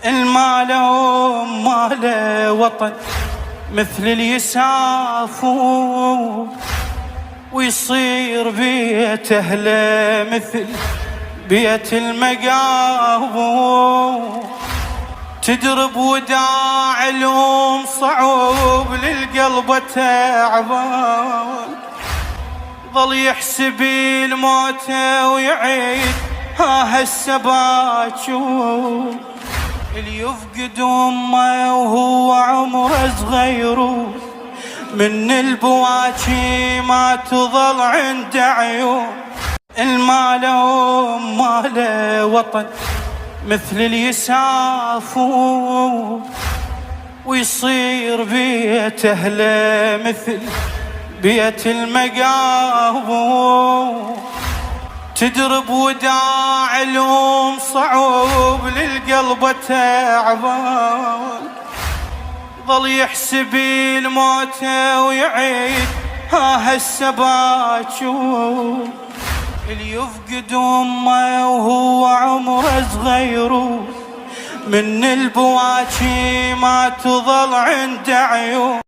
الماله ماله وطن مثل اليسافو، ويصير بيت أهله مثل بيت المقابو. تدرب وداع الأم صعوب للقلب تعبان، ظل يحسب الموت ويعيد ها هسه باجور. اللي يفقد امه وهو عمره صغير، من البواكي ما تظل عند عيون. الماله ماله وطن مثل اليسافو، ويصير بيت أهله مثل بيت المقابو. تدرب وداع الأم صعوب للقلب تعبان، ظل يحسب الموت ويعيد ها هسه باجور. اللي يفقد امه وهو عمره صغير، من البواكي ما تظل عند عيون.